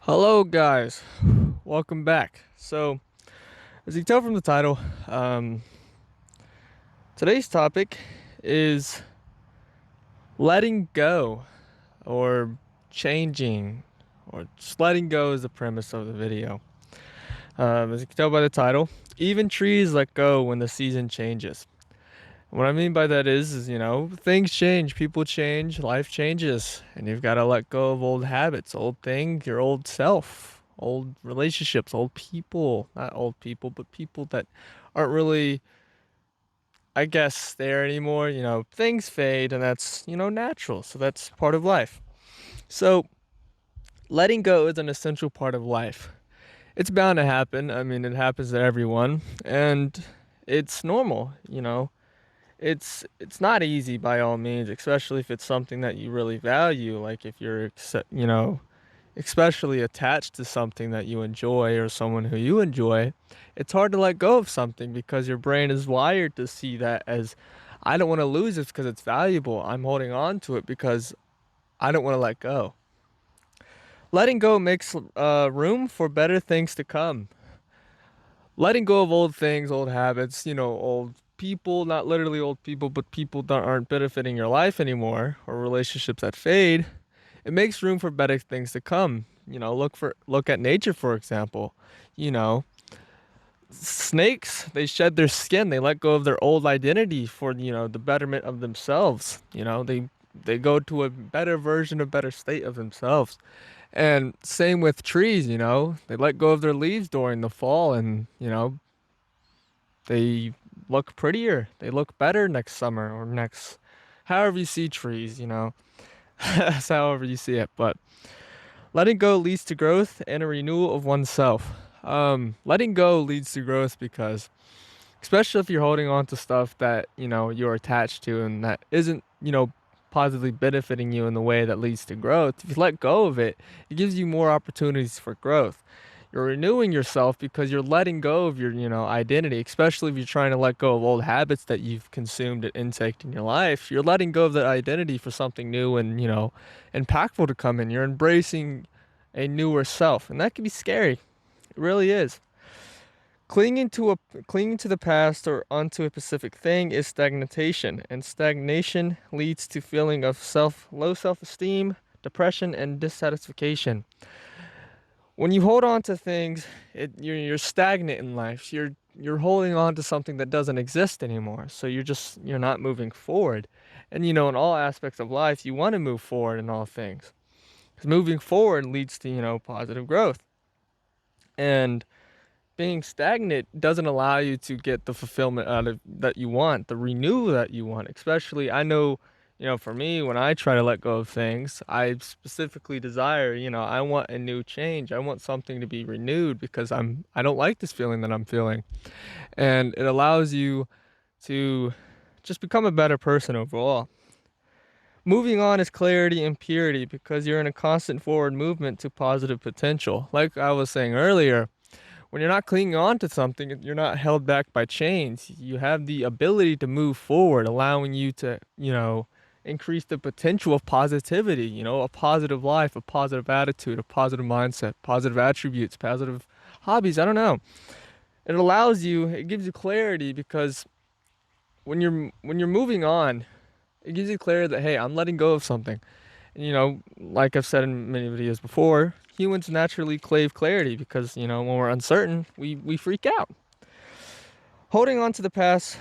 Hello, guys. Welcome back. So, as you can tell from the title, um, today's topic is letting go or changing, or just letting go is the premise of the video. As you can tell by the title, even trees let go when the season changes. What I mean by that is, things change, people change, life changes, and you've got to let go of old habits, old things, your old self, old relationships, old people, not old people, but people that aren't really, I guess, there anymore. Things fade, and that's natural. So that's part of life. So letting go is an essential part of life. It's bound to happen. I mean, it happens to everyone, and it's normal. It's not easy by all means, especially if it's something that you really value. Like if you're especially attached to something that you enjoy or someone who you enjoy, it's hard to let go of something because your brain is wired to see that as, I don't want to lose this because it's valuable. I'm holding on to it because I don't want to let go. Letting go makes room for better things to come. Letting go of old things, old habits, old people, not literally old people, but people that aren't benefiting your life anymore, or relationships that fade, it makes room for better things to come. Look at nature, for example. You know, snakes, they shed their skin, they let go of their old identity for the betterment of themselves. They go to a better version, a better state of themselves. And same with trees, they let go of their leaves during the fall and they look prettier. They look better next summer or next, however you see trees. That's however you see it. But letting go leads to growth and a renewal of oneself. Letting go leads to growth because, especially if you're holding on to stuff that you're attached to and that isn't positively benefiting you in the way that leads to growth. If you let go of it, it gives you more opportunities for growth. You're renewing yourself because you're letting go of your identity, especially if you're trying to let go of old habits that you've consumed and intaked in your life. You're letting go of that identity for something new and impactful to come in. You're embracing a newer self, and that can be scary. It really is. Clinging to the past or onto a specific thing is stagnation, and stagnation leads to feeling of low self-esteem, depression, and dissatisfaction. When you hold on to things, you're stagnant in life. You're holding on to something that doesn't exist anymore. So you're not moving forward. And in all aspects of life, you want to move forward in all things. Because moving forward leads to positive growth. And being stagnant doesn't allow you to get the fulfillment out of that you want, the renew that you want. Especially, I know, for me, when I try to let go of things, I specifically desire, I want a new change. I want something to be renewed because I don't like this feeling that I'm feeling. And it allows you to just become a better person overall. Moving on is clarity and purity because you're in a constant forward movement to positive potential. Like I was saying earlier, when you're not clinging on to something, you're not held back by chains. You have the ability to move forward, allowing you to increase the potential of positivity, a positive life, a positive attitude, a positive mindset, positive attributes, positive hobbies. I don't know. It gives you clarity because when you're moving on, it gives you clarity that, hey, I'm letting go of something. And like I've said in many videos before, humans naturally crave clarity because when we're uncertain, we freak out. Holding on to the past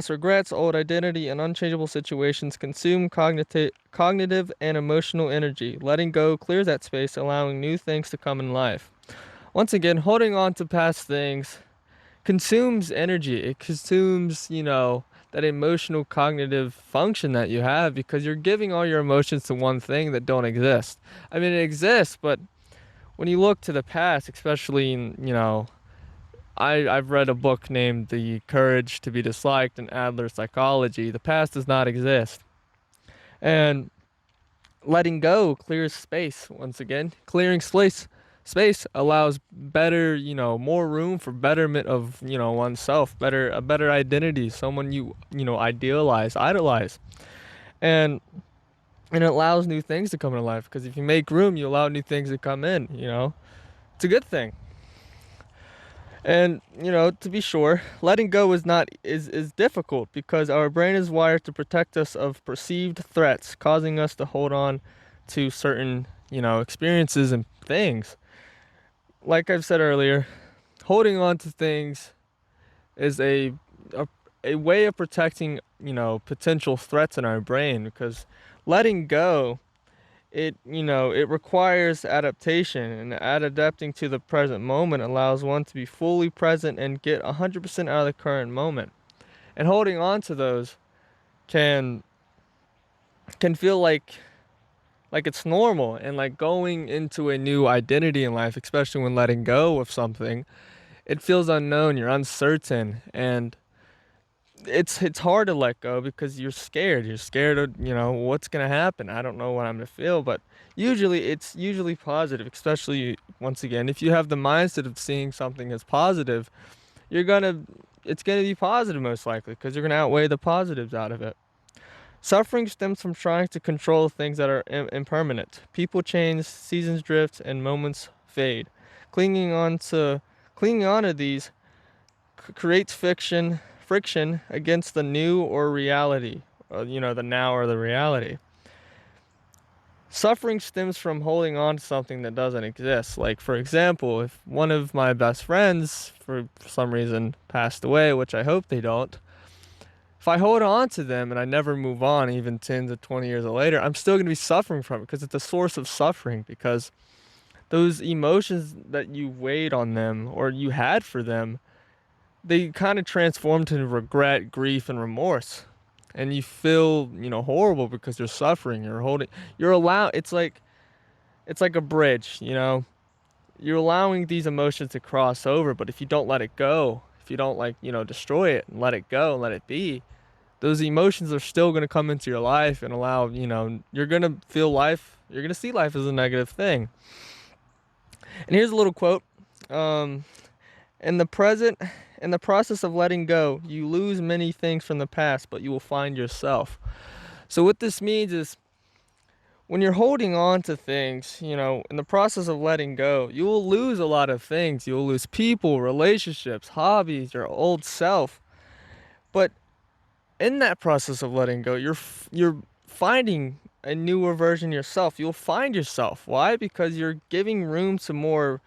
regrets, old identity, and unchangeable situations consume cognitive and emotional energy. Letting go clears that space, allowing new things to come in life. Once again, holding on to past things consumes energy. It consumes that emotional cognitive function that you have because you're giving all your emotions to one thing that don't exist. I mean, it exists, but when you look to the past, especially I've read a book named The Courage to be Disliked in Adler Psychology. The past does not exist. And letting go clears space once again. Clearing space allows better, more room for betterment of oneself, a better identity, someone you idealize, idolize. And and it allows new things to come into life, because if you make room, you allow new things to come in, it's a good thing. And to be sure, letting go is difficult, because our brain is wired to protect us of perceived threats, causing us to hold on to certain experiences and things. Like I've said earlier, holding on to things is a, a way of protecting potential threats in our brain, because letting go, it requires adaptation, and adapting to the present moment allows one to be fully present and get 100% out of the current moment. And holding on to those can feel like it's normal, and like going into a new identity in life, especially when letting go of something, it feels unknown, you're uncertain, and it's hard to let go because you're scared of what's gonna happen. I don't know what I'm gonna feel, but it's usually positive, especially once again if you have the mindset of seeing something as positive. you're gonna it's gonna be positive, most likely, because you're gonna outweigh the positives out of it. Suffering stems from trying to control things that are impermanent. People change, seasons drift, and moments fade. Clinging on to these creates friction against the new or reality, the now or the reality. Suffering stems from holding on to something that doesn't exist. Like, for example, if one of my best friends, for some reason, passed away, which I hope they don't, if I hold on to them and I never move on, even 10 to 20 years later, I'm still going to be suffering from it, because it's a source of suffering, because those emotions that you weighed on them or you had for them, they kind of transform to regret, grief, and remorse. And you feel, horrible because you're suffering. It's like a bridge, You're allowing these emotions to cross over, but if you don't let it go, if you don't destroy it and let it go and let it be, those emotions are still going to come into your life and you're going to you're going to see life as a negative thing. And here's a little quote. Um, In the present, in the process of letting go, you lose many things from the past, but you will find yourself. So what this means is, when you're holding on to things, in the process of letting go, you will lose a lot of things. You'll lose people, relationships, hobbies, your old self. But in that process of letting go, you're finding a newer version of yourself. You'll find yourself. Why? Because you're giving more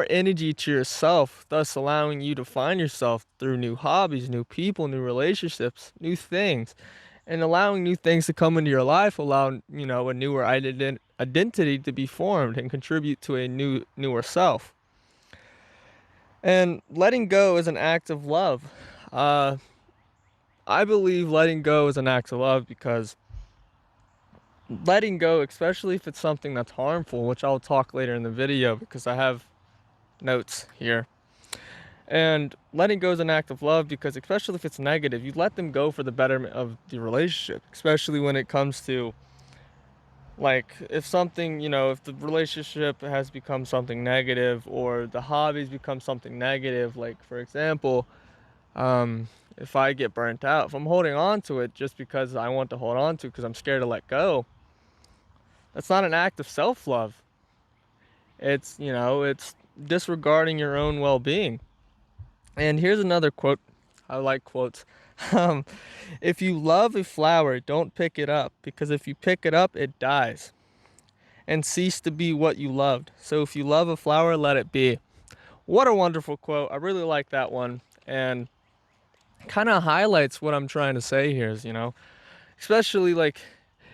energy to yourself, thus allowing you to find yourself through new hobbies, new people, new relationships, new things. And allowing new things to come into your life allow, a newer identity to be formed and contribute to a newer self. And letting go is an act of love. Uh, I believe letting go is an act of love, because letting go, especially if it's something that's harmful, which I'll talk later in the video because I have notes here. And letting go is an act of love, because especially if it's negative, you let them go for the betterment of the relationship, especially when it comes to, like, if the relationship has become something negative, or the hobbies become something negative. Like, for example, if I get burnt out, if I'm holding on to it just because I want to hold on to it because I'm scared to let go, that's not an act of self-love. It's disregarding your own well-being. And here's another quote. I like quotes. Um, if you love a flower, don't pick it up, because if you pick it up, it dies and cease to be what you loved. So if you love a flower, let it be. What a wonderful quote. I really like that one. And kind of highlights what I'm trying to say here is, especially like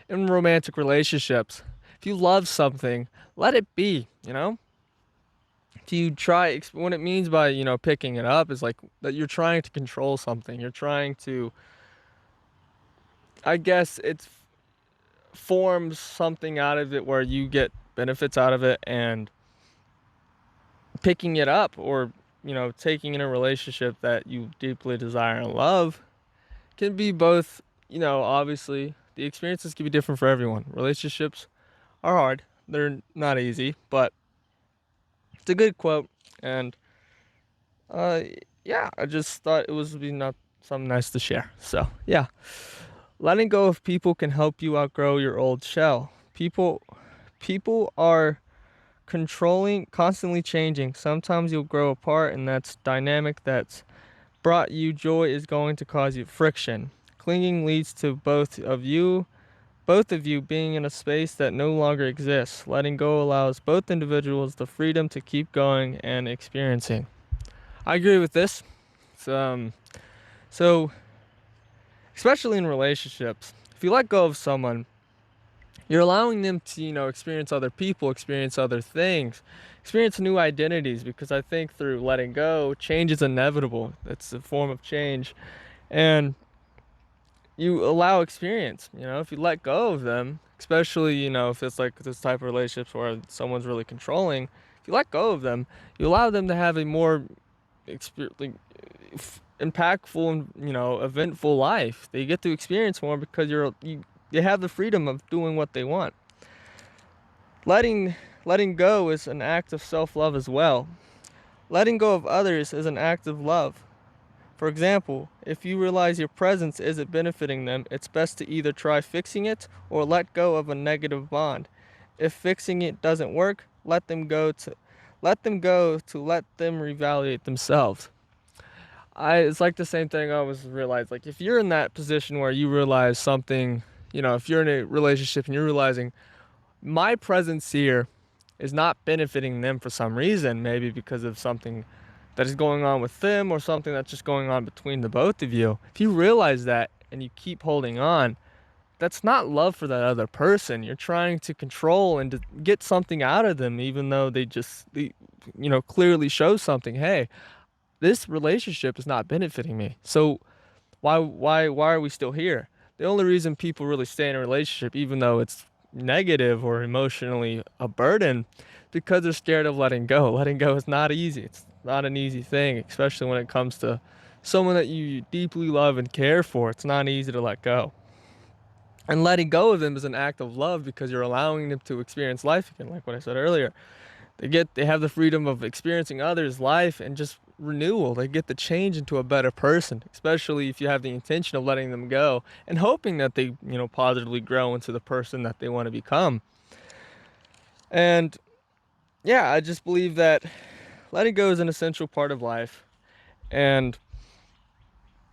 in romantic relationships. If you love something, let it be, If you try, what it means by, picking it up is like that you're trying to control something. You're trying to, I guess it's forms something out of it where you get benefits out of it, and picking it up, or, taking in a relationship that you deeply desire and love, can be both, obviously the experiences can be different for everyone. Relationships are hard. They're not easy, but it's a good quote. And uh yeah, I just thought it was be not something nice to share. So yeah, letting go of people can help you outgrow your old shell. People are controlling, constantly changing. Sometimes you'll grow apart, and that's dynamic. That's brought you joy is going to cause you friction. Clinging leads to both of you being in a space that no longer exists. Letting go allows both individuals the freedom to keep going and experiencing. I agree with this. Um, so, especially in relationships, if you let go of someone, you're allowing them to, experience other people, experience other things, experience new identities, because I think through letting go, change is inevitable. It's a form of change. And you allow experience, if you let go of them, especially, if it's like this type of relationships where someone's really controlling, if you let go of them, you allow them to have a more like, impactful and, eventful life. They get to experience more because they have the freedom of doing what they want. Letting go is an act of self-love as well. Letting go of others is an act of love. For example, if you realize your presence isn't benefiting them, it's best to either try fixing it or let go of a negative bond. If fixing it doesn't work, let them go to let them reevaluate themselves. It's like the same thing I always realized. Like, if you're in that position where you realize something, if you're in a relationship and you're realizing my presence here is not benefiting them for some reason, maybe because of something that is going on with them or something that's just going on between the both of you. If you realize that and you keep holding on, that's not love for that other person. You're trying to control and to get something out of them, even though they clearly show something. Hey, this relationship is not benefiting me. So why are we still here? The only reason people really stay in a relationship, even though it's negative or emotionally a burden, because they're scared of letting go. Letting go is not easy. It's not an easy thing, especially when it comes to someone that you deeply love and care for. It's not easy to let go. And letting go of them is an act of love because you're allowing them to experience life again, like what I said earlier. They have the freedom of experiencing others' life and just renewal. They get to change into a better person, especially if you have the intention of letting them go and hoping that they, positively grow into the person that they want to become. And yeah, I just believe that letting go is an essential part of life. And,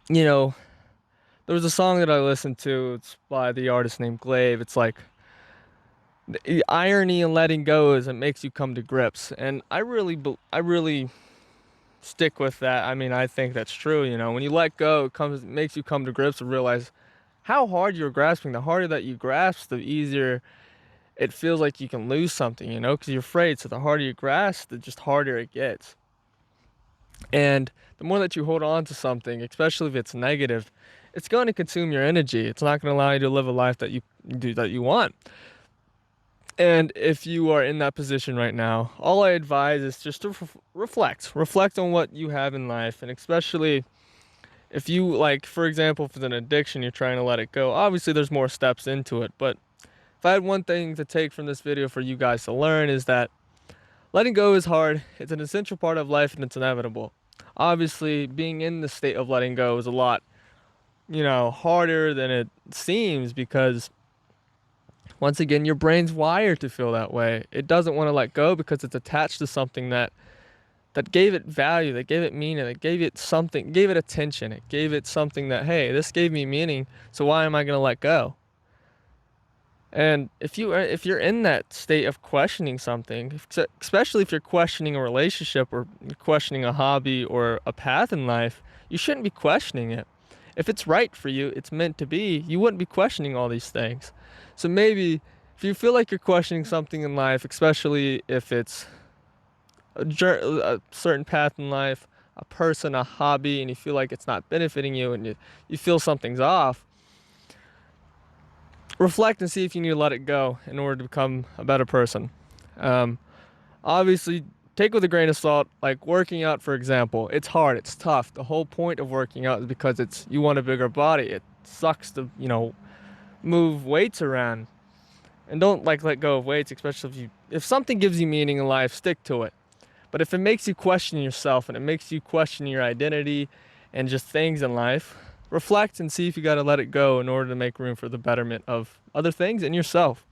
there was a song that I listened to. It's by the artist named Glaive. It's like, the irony in letting go is it makes you come to grips. And I really stick with that. I mean, I think that's true. When you let go, it makes you come to grips and realize how hard you're grasping. The harder that you grasp, the easier it feels like you can lose something, because you're afraid. So the harder you grasp, the just harder it gets. And the more that you hold on to something, especially if it's negative, it's going to consume your energy. It's not going to allow you to live a life that you want. And if you are in that position right now, all I advise is just to reflect on what you have in life. And especially if you, like, for example, if it's an addiction, you're trying to let it go. Obviously there's more steps into it, but if I had one thing to take from this video for you guys to learn, is that letting go is hard. It's an essential part of life and it's inevitable. Obviously being in the state of letting go is a lot, harder than it seems, because once again, your brain's wired to feel that way. It doesn't want to let go because it's attached to something that gave it value, that gave it meaning, that gave it something, gave it attention. It gave it something that, hey, this gave me meaning, so why am I going to let go? And if you're in that state of questioning something, especially if you're questioning a relationship or questioning a hobby or a path in life, you shouldn't be questioning it. If it's right for you, it's meant to be, you wouldn't be questioning all these things. So maybe if you feel like you're questioning something in life, especially if it's a certain path in life, a person, a hobby, and you feel like it's not benefiting you and you feel something's off, reflect and see if you need to let it go in order to become a better person. Obviously, take with a grain of salt, like working out, for example. It's hard, it's tough. The whole point of working out is because you want a bigger body. It sucks to, move weights around. And don't let go of weights, especially if something gives you meaning in life, stick to it. But if it makes you question yourself and it makes you question your identity and just things in life, reflect and see if you got to let it go in order to make room for the betterment of other things and yourself.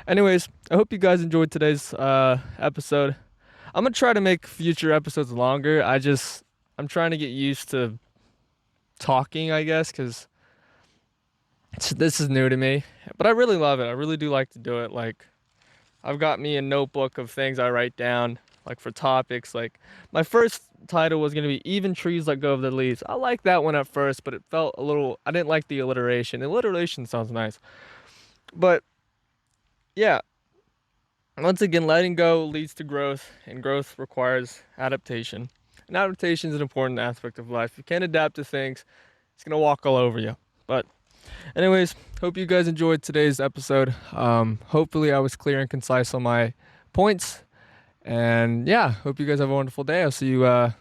Anyways, I hope you guys enjoyed today's episode. I'm gonna try to make future episodes longer. I'm trying to get used to talking, I guess, because this is new to me. But I really love it. I really do like to do it. Like, I've got me a notebook of things I write down, like for topics. Like, my first title was gonna be "Even Trees Let Go of Their Leaves." I liked that one at first, but it felt a little. I didn't like the alliteration. The alliteration sounds nice, but yeah. Once again, letting go leads to growth, and growth requires adaptation. And adaptation is an important aspect of life. You can't adapt to things, it's gonna walk all over you. But anyways, hope you guys enjoyed today's episode. Hopefully I was clear and concise on my points. And yeah, hope you guys have a wonderful day. I'll see you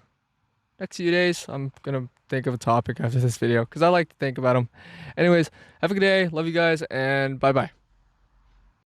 next few days. I'm gonna think of a topic after this video because I like to think about them. Anyways, have a good day. Love you guys, and bye bye.